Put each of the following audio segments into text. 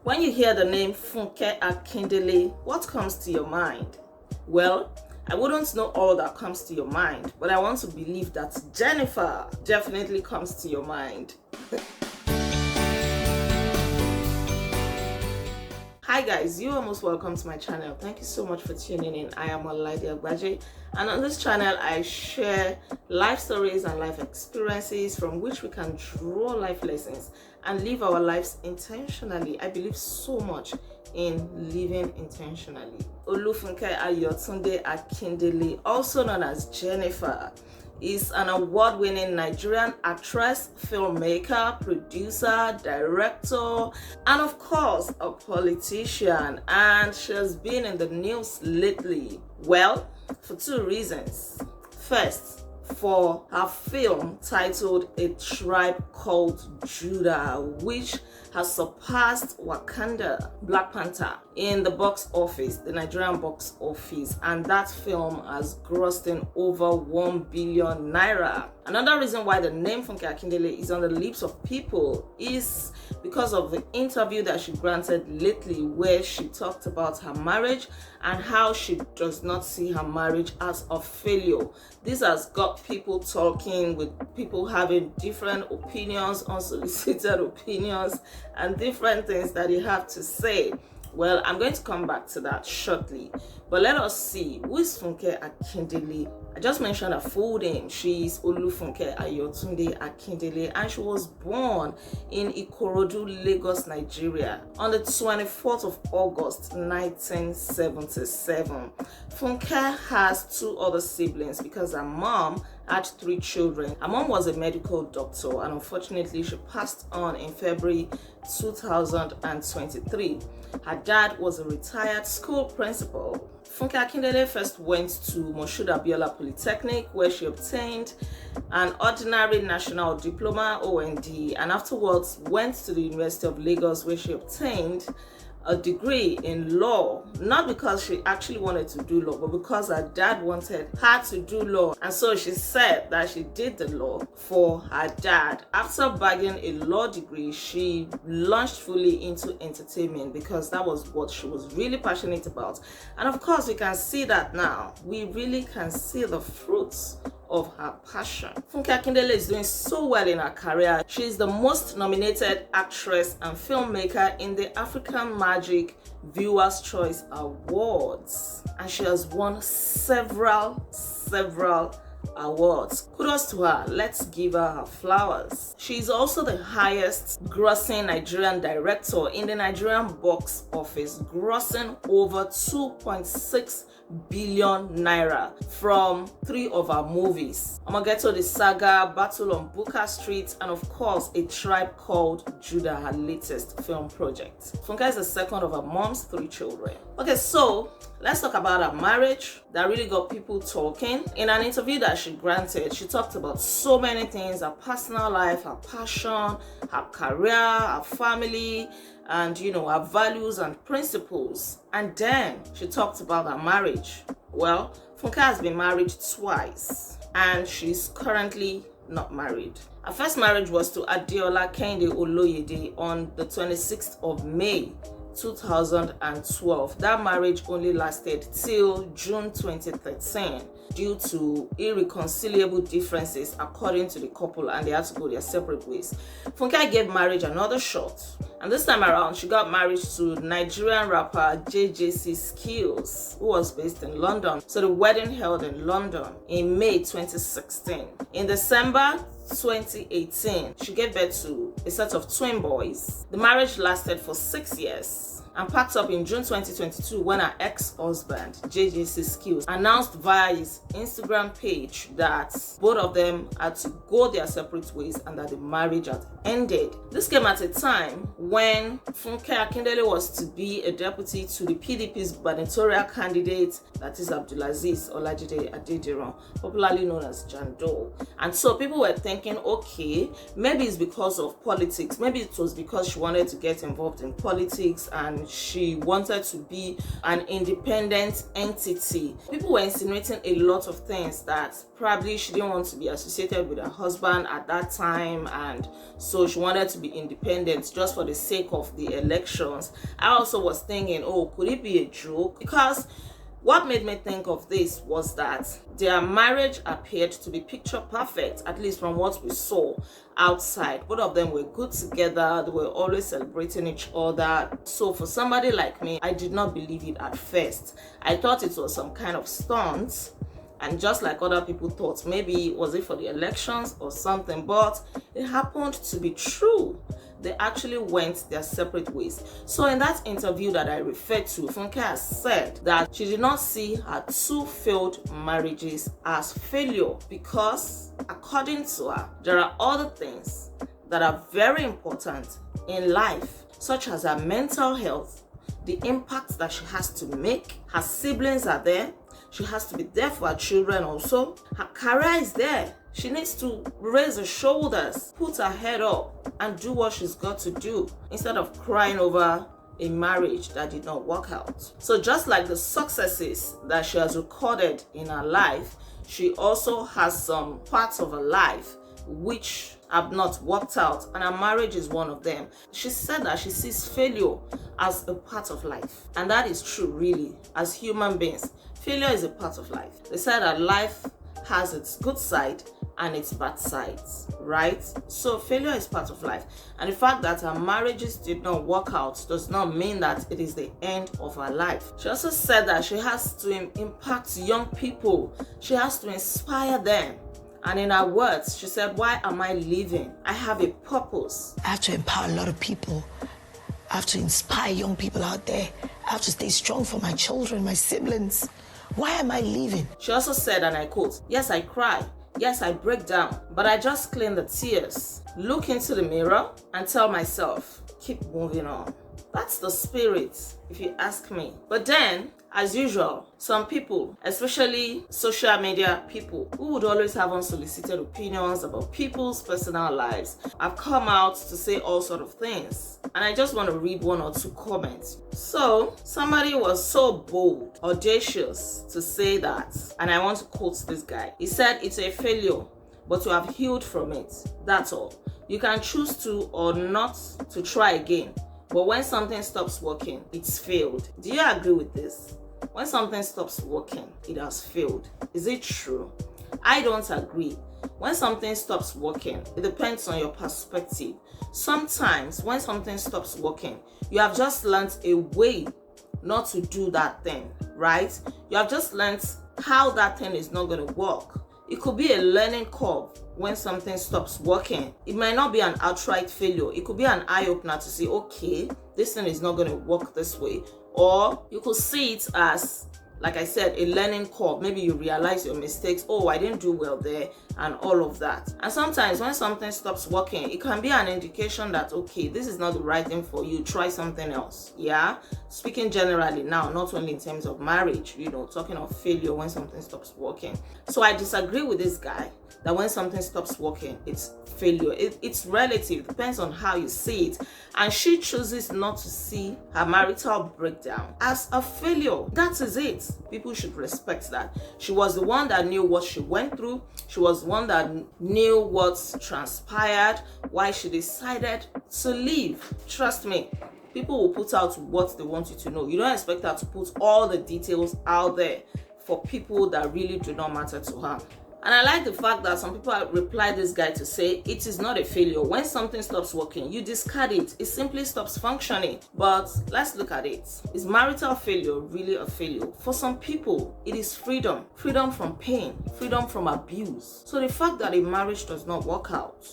When you hear the name Funke Akindele, what comes to your mind? Well, I wouldn't know all that comes to your mind, but I want to believe that Jennifer definitely comes to your mind. Hi guys, you are most welcome to my channel. Thank you so much for tuning in. I am Olaide Agbaje, and on this channel I share life stories and life experiences from which we can draw life lessons and live our lives intentionally. I believe so much in living intentionally. Funke Akindele, also known as Jennifer, is an award-winning Nigerian actress, filmmaker, producer, director, and of course a politician, and she has been in the news lately. Well, for two reasons. First, for her film titled A Tribe Called Judah, which has surpassed Wakanda, Black Panther, in the box office, the Nigerian box office, and that film has grossed in over 1 billion naira. Another reason why the name Funke Akindele is on the lips of people is because of the interview that she granted lately, where she talked about her marriage and how she does not see her marriage as a failure. This has got people talking, with people having different opinions, unsolicited opinions, and different things that they have to say. Well, I'm going to come back to that shortly, but let us see, who is Funke Akindele? I just mentioned her full name. She is Funke Akindele, and she was born in Ikorodu, Lagos, Nigeria on the 24th of August 1977. Funke has two other siblings because her mom had three children. Her mom was a medical doctor, and unfortunately she passed on in February 2023. Her dad was a retired school principal. Funke Akindele first went to Moshood Abiola Polytechnic, where she obtained an ordinary national diploma (OND), and afterwards went to the University of Lagos, where she obtained a degree in law, not because she actually wanted to do law, but because her dad wanted her to do law. And so she said that she did the law for her dad. After bagging a law degree, she launched fully into entertainment because that was what she was really passionate about. And of course, we can see that now. We really can see the fruits of her passion. Funke Akindele is doing so well in her career. She is the most nominated actress and filmmaker in the African Magic Viewers' Choice Awards, and she has won several awards. Kudos to her. Let's give her flowers. She is also the highest grossing Nigerian director in the Nigerian box office, grossing over 2.6 billion naira from three of her movies: Omogeto the Saga, Battle on Booker Street, and of course A Tribe Called Judah, her latest film project. Funke is the second of her mom's three children. Okay, so let's talk about her marriage that really got people talking. In an interview that she granted, she talked about so many things: her personal life, her passion, her career, her family, and her values and principles. And then she talked about her marriage. Well, Funke has been married twice, and she's currently not married. Her first marriage was to Adeola Kehinde Oloyede on the 26th of May 2012. That marriage only lasted till June 2013 due to irreconcilable differences according to the couple, and they had to go their separate ways. Funke gave marriage another shot, and this time around she got married to Nigerian rapper JJC Skills, who was based in London. So the wedding held in London in May 2016. In December 2018, she gave birth to a set of twin boys. The marriage lasted for 6 years and packed up in June 2022 when her ex-husband, JJC Skills, announced via his Instagram page that both of them had to go their separate ways and that the marriage had ended. This came at a time when Funke Akindele was to be a deputy to the PDP's gubernatorial candidate, that is Abdulaziz Olajide Adediran, popularly known as Jandor. And so people were thinking, okay, maybe it's because of politics. Maybe it was because she wanted to get involved in politics and she wanted to be an independent entity. People were insinuating a lot of things that Probably she didn't want to be associated with her husband at that time, and so she wanted to be independent just for the sake of the elections. I also was thinking, oh, could it be a joke? Because what made me think of this was that their marriage appeared to be picture perfect, at least from what we saw outside. Both of them were good together. They were always celebrating each other. So for somebody like me, I did not believe it at first. I thought it was some kind of stunt. And just like other people thought, maybe was it for the elections or something, but it happened to be true. They actually went their separate ways. So in that interview that I referred to, Funke has said that she did not see her 2 failed marriages as failure because, according to her, there are other things that are very important in life, such as her mental health, the impact that she has to make. Her siblings are there. She has to be there for her children also. Her career is there. She needs to raise her shoulders, put her head up, and do what she's got to do instead of crying over a marriage that did not work out. So just like the successes that she has recorded in her life, she also has some parts of her life which have not worked out, and her marriage is one of them. She said that she sees failure as a part of life, and that is true really. As human beings, failure is a part of life. They said that life has its good side and its bad sides, right? So failure is part of life, and the fact that her marriages did not work out does not mean that it is the end of her life. She also said that she has to impact young people. She has to inspire them. And in her words, she said, why am I living? I have a purpose. I have to empower a lot of people. I have to inspire young people out there. I have to stay strong for my children, my siblings. Why am I leaving? She also said, and I quote, yes, I cry. Yes, I break down, but I just clean the tears, look into the mirror, and tell myself, keep moving on. That's the spirit, if you ask me. But then, as usual, some people, especially social media people, who would always have unsolicited opinions about people's personal lives, have come out to say all sorts of things. And I just want to read 1 or 2 comments. So, somebody was so bold, audacious to say that, and I want to quote this guy. He said, it's a failure, but you have healed from it. That's all. You can choose to or not to try again. But when something stops working, it's failed. Do you agree with this? When something stops working, it has failed. Is it true? I don't agree. When something stops working, it depends on your perspective. Sometimes when something stops working, you have just learned a way not to do that thing, right? You have just learned how that thing is not going to work. It could be a learning curve when something stops working. It might not be an outright failure. It could be an eye-opener to say, okay, this thing is not going to work this way. Or you could see it as, like I said, a learning curve. Maybe you realize your mistakes. Oh, I didn't do well there, and all of that. And sometimes when something stops working, it can be an indication that, okay, this is not the right thing for you. Try something else. Yeah? Speaking generally now, not only in terms of marriage, talking of failure when something stops working. So I disagree with this guy that when something stops working, it's failure. It's relative. It depends on how you see it. And she chooses not to see her marital breakdown as a failure. That is it. People should respect that. She was the one that knew what she went through. She was the one that knew what transpired, why she decided to leave. Trust me, people will put out what they want you to know. You don't expect her to put all the details out there for people that really do not matter to her. And I like the fact that some people replied this guy to say, it is not a failure. When something stops working, you discard it. It simply stops functioning. But let's look at it. Is marital failure really a failure? For some people, it is freedom. Freedom from pain. Freedom from abuse. So the fact that a marriage does not work out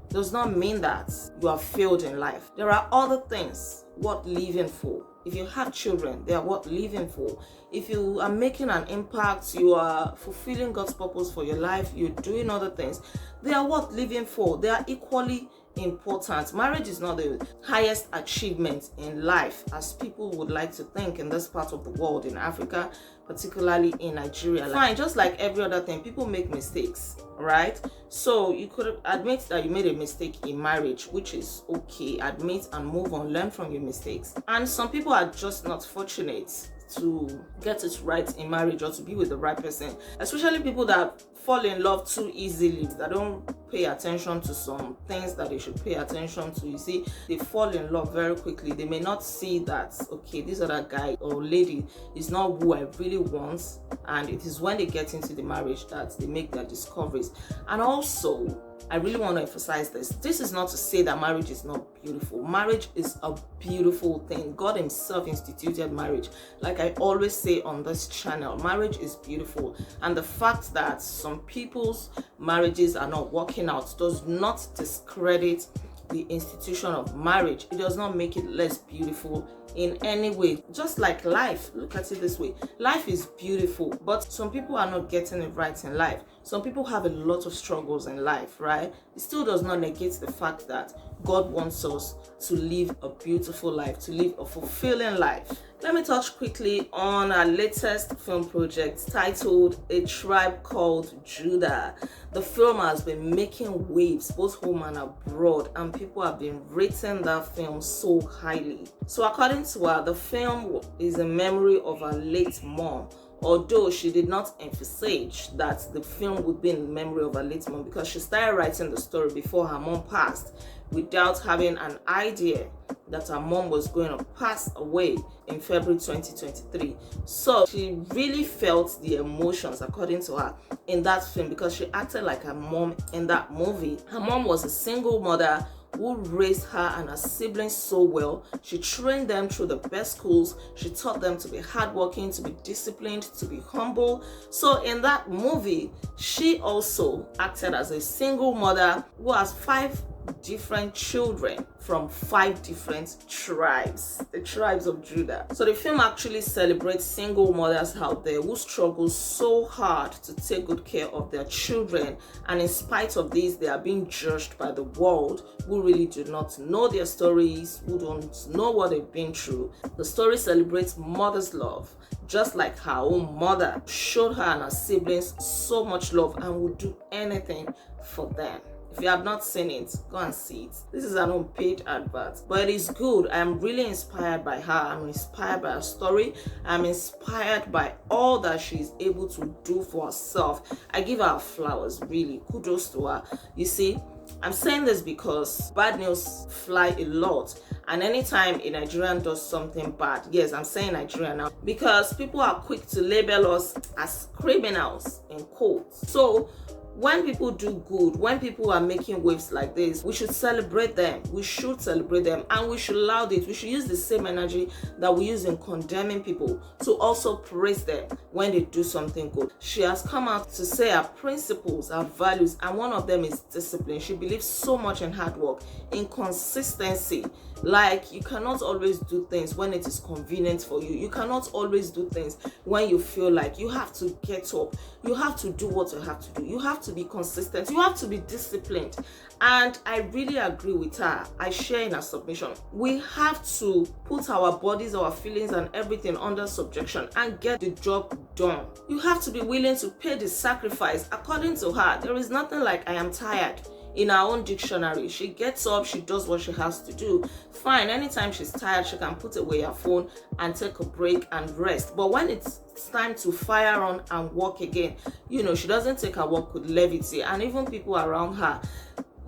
does not mean that you have failed in life. There are other things worth living for. If you have children, they are worth living for. If you are making an impact, you are fulfilling God's purpose for your life, you're doing other things, they are worth living for. They are equally important. Marriage is not the highest achievement in life, as people would like to think in this part of the world, in Africa, particularly in Nigeria. Fine, just like every other thing, people make mistakes, right? So you could admit that you made a mistake in marriage, which is okay. Admit and move on, learn from your mistakes. And some people are just not fortunate to get it right in marriage or to be with the right person, especially people that fall in love too easily, that don't pay attention to some things that they should pay attention to. You see, they fall in love very quickly. They may not see that, okay, this other guy or lady is not who I really want, and it is when they get into the marriage that they make their discoveries. And also, I really want to emphasize this. This is not to say that marriage is not beautiful. Marriage is a beautiful thing. God himself instituted marriage. Like I always say on this channel, marriage is beautiful. And the fact that some people's marriages are not working out does not discredit the institution of marriage. It does not make it less beautiful in any way. Just like life, look at it this way. Life is beautiful, but some people are not getting it right in life. Some people have a lot of struggles in life, right? It still does not negate the fact that God wants us to live a beautiful life, to live a fulfilling life. Let me touch quickly on our latest film project titled A Tribe Called Judah. The film has been making waves both home and abroad, and people have been rating that film so highly. So according to her, the film is a memory of her late mom, although she did not emphasize that the film would be in memory of her late mom, because she started writing the story before her mom passed, without having an idea that her mom was going to pass away in February 2023. So she really felt the emotions, according to her, in that film, because she acted like her mom in that movie. Her mom was a single mother who raised her and her siblings so well. She trained them through the best schools. She taught them to be hardworking, to be disciplined, to be humble. So in that movie, she also acted as a single mother who has 5 different children from 5 different tribes, the tribes of Judah. So the film actually celebrates single mothers out there who struggle so hard to take good care of their children, and in spite of this, they are being judged by the world, who really do not know their stories, who don't know what they've been through. The story celebrates mother's love, just like her own mother showed her and her siblings so much love and would do anything for them. If you have not seen it, go and see it. This is an unpaid advert, but it is good. I'm really inspired by her. I'm inspired by her story. I'm inspired by all that she's able to do for herself. I give her flowers, really. Kudos to her. You see, I'm saying this because bad news fly a lot, and anytime a Nigerian does something bad, yes, I'm saying Nigeria now, because people are quick to label us as criminals in quotes. So when people do good, when people are making waves like this, we should celebrate them. We should celebrate them, and we should allow it. We should use the same energy that we use in condemning people to also praise them when they do something good. She has come out to say her principles, her values, and one of them is discipline. She believes so much in hard work, in consistency. Like, you cannot always do things when it is convenient for you. You cannot always do things when you feel like. You have to get up. You have to do what you have to do. You have to be consistent. You have to be disciplined. And I really agree with her. I share in her submission. We have to put our bodies, our feelings, and everything under subjection and get the job done. You have to be willing to pay the sacrifice. According to her, there is nothing like I am tired. In her own dictionary, she gets up, she does what she has to do. Fine, anytime she's tired, she can put away her phone and take a break and rest. But when it's time to fire on and work again, she doesn't take her work with levity. And even people around her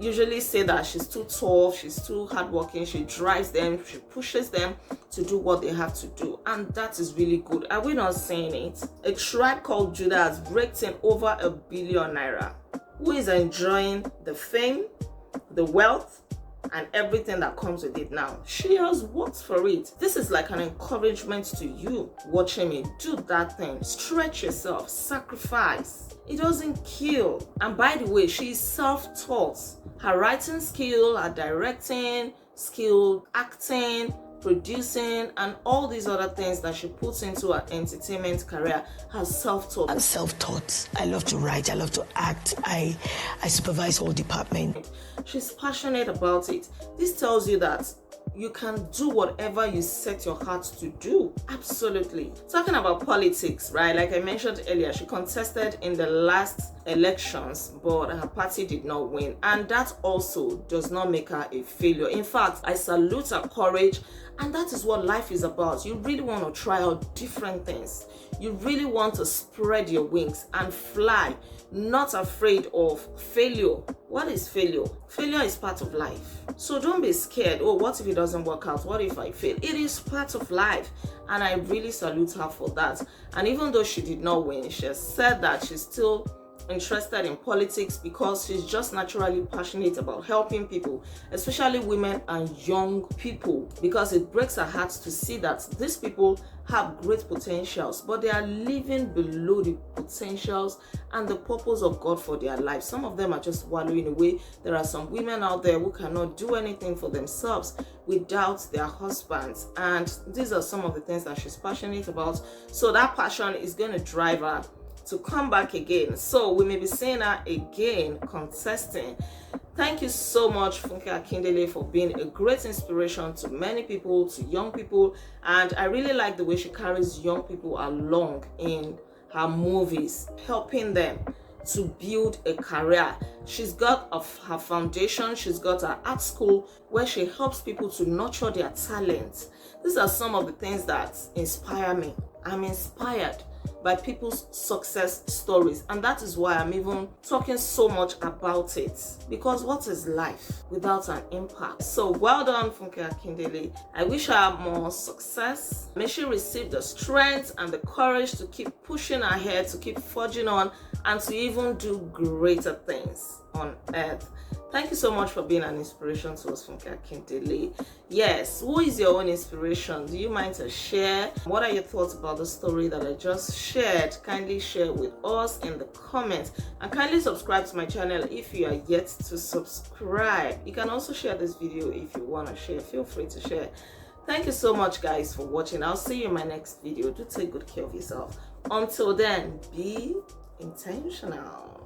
usually say that she's too tough, she's too hardworking, she drives them, she pushes them to do what they have to do. And that is really good. Are we not saying it? A Tribe Called Judah has raked in over ₦1 billion. Who is enjoying the fame, the wealth, and everything that comes with it now? She has worked for it. This is like an encouragement to you watching me. Do that thing. Stretch yourself. Sacrifice. It doesn't kill. And by the way, she is self-taught. Her writing skill, her directing skill, acting, producing, and all these other things that she puts into her entertainment career, her self-taught. I'm self-taught. I love to write. I love to act. I supervise all department. She's passionate about it. This tells you that you can do whatever you set your heart to do. Absolutely. Talking about politics, right? Like I mentioned earlier, she contested in the last elections, but her party did not win. And that also does not make her a failure. In fact, I salute her courage And that is what life is about. You really want to try out different things. You really want to spread your wings and fly, not afraid of failure. What is failure? Failure is part of life. So don't be scared. Oh, what if it doesn't work out? What if I fail? It is part of life. And I really salute her for that. And even though she did not win, she has said that she's still interested in politics because she's just naturally passionate about helping people, especially women and young people, because it breaks her heart to see that these people have great potentials, but they are living below the potentials and the purpose of God for their lives. Some of them are just wallowing away. There are some women out there who cannot do anything for themselves without their husbands, and these are some of the things that she's passionate about. So that passion is going to drive her to come back again. So we may be seeing her again contesting. Thank you so much, Funke Akindele, for being a great inspiration to many people, to young people. And I really like the way she carries young people along in her movies, helping them to build a career. She's got her foundation, she's got her art school where she helps people to nurture their talents. These are some of the things that inspire me. I'm inspired by people's success stories, and that is why I'm even talking so much about it, because what is life without an impact? So well done, Funke Akindele. I wish her more success. May she receive the strength and the courage to keep pushing ahead, to keep forging on, and to even do greater things on earth. Thank you so much for being an inspiration to us, Funke Akindele. Yes, who is your own inspiration? Do you mind to share? What are your thoughts about the story that I just shared? Kindly share with us in the comments, and kindly subscribe to my channel if you are yet to subscribe. You can also share this video if you want to share. Feel free to share. Thank you so much, guys, for watching. I'll see you in my next video. Do take good care of yourself. Until then, be intentional.